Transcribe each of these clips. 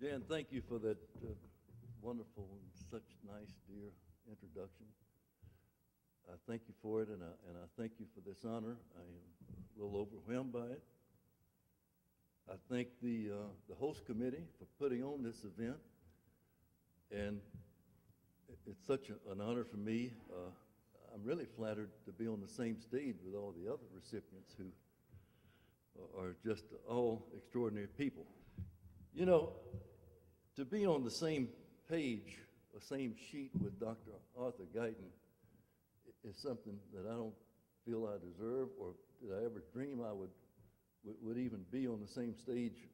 Jan, thank you for that wonderful and such nice, dear introduction. I thank you for it, and I thank you for this honor. I am a little overwhelmed by it. I thank the host committee for putting on this event, and it's such an honor for me. I'm really flattered to be on the same stage with all the other recipients who are just all extraordinary people. You know, to be on the same page, the same sheet with Dr. Arthur Guyton is something that I don't feel I deserve, or did I ever dream I would even be on the same stage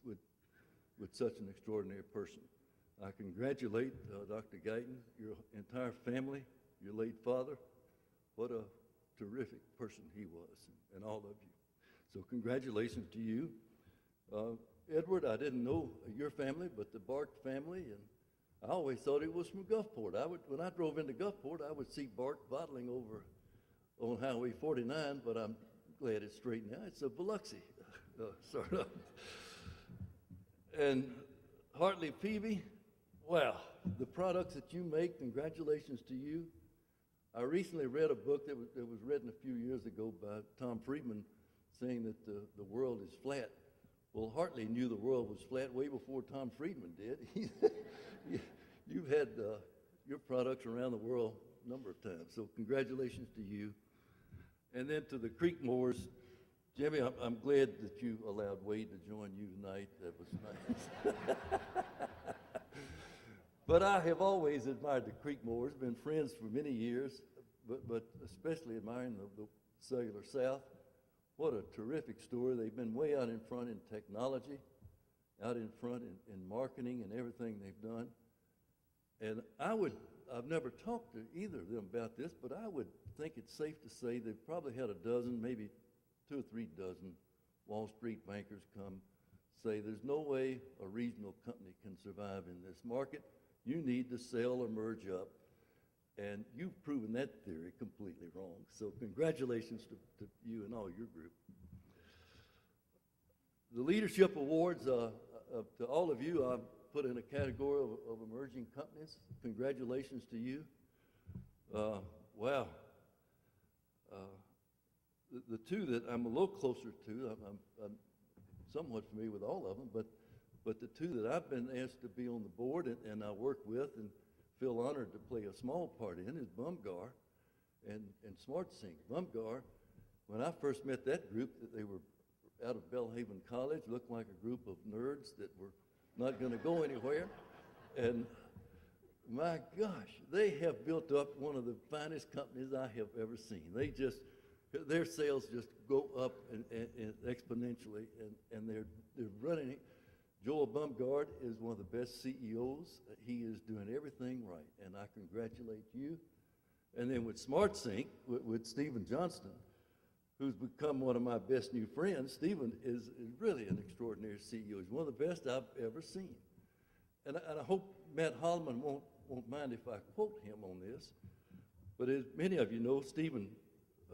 with such an extraordinary person. I congratulate Dr. Guyton, your entire family, your late father. What a terrific person he was, and all of you. So congratulations to you. Edward, I didn't know your family, but the Bart family, and I always thought it was from Gulfport. When I drove into Gulfport, I would see Bart bottling over on Highway 49, but I'm glad it's straight now. It's a Biloxi startup. And Hartley Peavy, wow, the products that you make, congratulations to you. I recently read a book that was written a few years ago by Tom Friedman saying that the world is flat. Well, Hartley knew the world was flat way before Tom Friedman did. You've had your products around the world a number of times, so congratulations to you. And then to the Creekmores, Jimmy, I'm glad that you allowed Wade to join you tonight. That was nice. But I have always admired the Creekmores, been friends for many years, but especially admiring the Cellular South. What a terrific story. They've been way out in front in technology, out in front in marketing and everything they've done. And I've never talked to either of them about this, but I would think it's safe to say they've probably had a dozen, maybe 2 or 3 dozen Wall Street bankers come say there's no way a regional company can survive in this market. You need to sell or merge up. And you've proven that theory completely wrong. So congratulations to you and all your group. The Leadership Awards, to all of you, I've put in a category of emerging companies. Congratulations to you. Wow. The two that I'm a little closer to, I'm somewhat familiar with all of them, but the two that I've been asked to be on the board and I work with and feel honored to play a small part in is Bumgar and SmartSync. Bumgar, when I first met that group, they were out of Belhaven College, looked like a group of nerds that were not going to go anywhere. And my gosh, they have built up one of the finest companies I have ever seen. Their sales just go up and exponentially, and they're running it. Joel Bumgard is one of the best CEOs. He is doing everything right, and I congratulate you. And then with SmartSync, with Stephen Johnston, who's become one of my best new friends. Stephen is really an extraordinary CEO. He's one of the best I've ever seen. And I hope Matt Holloman won't mind if I quote him on this. But as many of you know, Stephen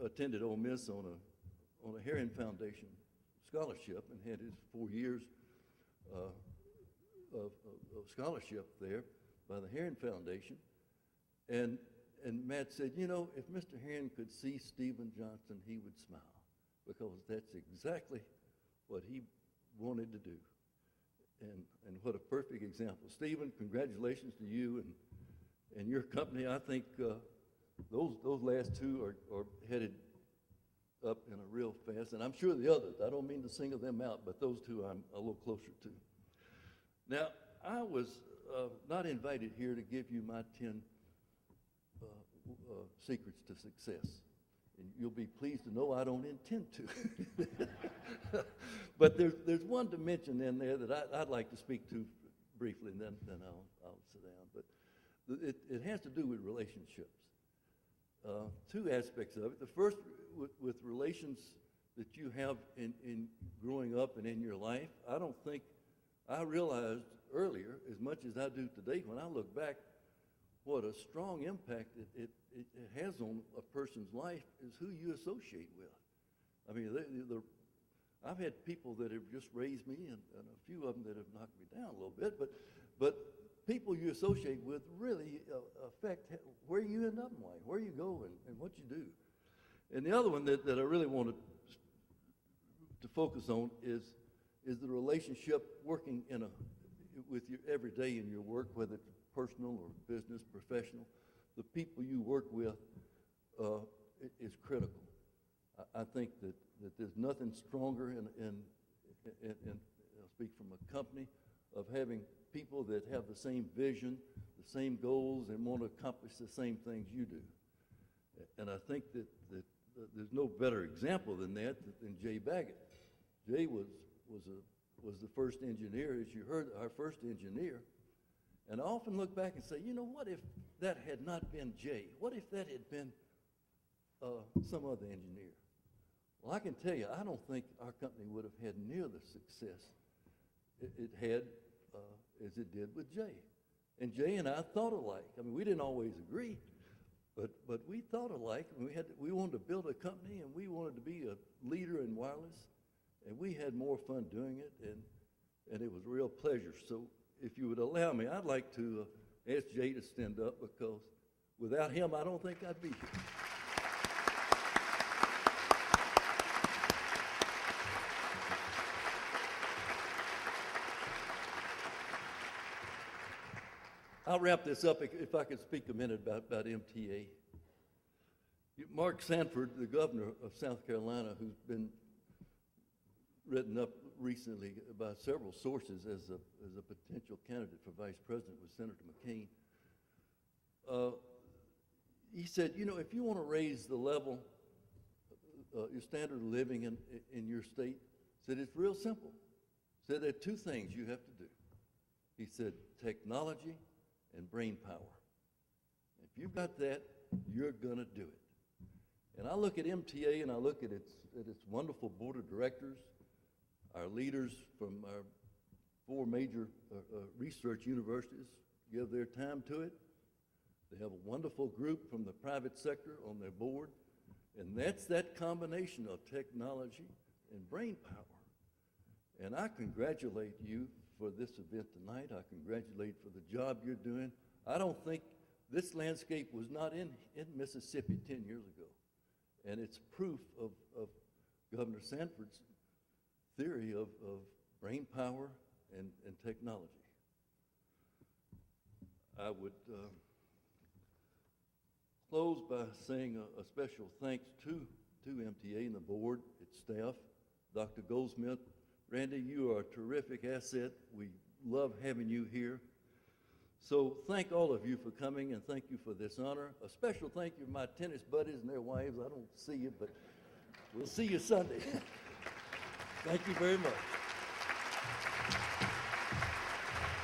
attended Ole Miss on a Herring Foundation scholarship and had his 4 years of scholarship there by the Herring Foundation. And Matt said, you know, if Mr. Herring could see Stephen Johnston, he would smile, because that's exactly what he wanted to do. And what a perfect example. Stephen, congratulations to you and your company. I think those last two are headed up in a real fast, and I'm sure the others. I don't mean to single them out, but those two I'm a little closer to. Now, I was not invited here to give you my 10 secrets to success, and you'll be pleased to know I don't intend to. But there's one dimension in there that I'd like to speak to briefly, and then I'll sit down. But it has to do with relationships. 2 aspects of it. The first, with relations that you have in growing up and in your life. I don't think I realized earlier, as much as I do today, when I look back, what a strong impact it has on a person's life is who you associate with. I mean, I've had people that have just raised me, and a few of them that have knocked me down a little bit, but people you associate with really affect where you end up in life, where you go, and what you do. And the other one that I really wanted to focus on is the relationship working with you every day in your work, whether it's personal or business, professional. The people you work with is critical. I think that there's nothing stronger in I'll speak from a company, of having people that have the same vision, the same goals, and want to accomplish the same things you do. And I think that there's no better example than that than Jay Baggett. Jay was the first engineer, as you heard, our first engineer. And I often look back and say, you know, what if that had not been Jay? What if that had been some other engineer? Well, I can tell you, I don't think our company would have had near the success it had as it did with Jay. And Jay and I thought alike. I mean, we didn't always agree, but we thought alike. And we wanted to build a company, and we wanted to be a leader in wireless, and we had more fun doing it, and it was a real pleasure. So if you would allow me, I'd like to ask Jay to stand up, because without him, I don't think I'd be here. I'll wrap this up if I could speak a minute about MTA. Mark Sanford, the governor of South Carolina, who's been written up recently by several sources as a potential candidate for vice president with Senator McCain, he said, you know, if you want to raise the level, your standard of living in your state, said it's real simple. Said there are two things you have to do. He said technology and brain power. If you've got that, you're going to do it. And I look at MTA, and I look at its wonderful board of directors, our leaders from our 4 major research universities give their time to it. They have a wonderful group from the private sector on their board, and that's that combination of technology and brain power. And I congratulate you for this event tonight. I congratulate for the job you're doing. I don't think this landscape was not in Mississippi 10 years ago. And it's proof of Governor Sanford's theory of brain power and technology. I would close by saying a special thanks to MTA and the board, its staff, Dr. Goldsmith. Randy, you are a terrific asset. We love having you here. So thank all of you for coming, and thank you for this honor. A special thank you to my tennis buddies and their wives. I don't see you, but we'll see you Sunday. Thank you very much.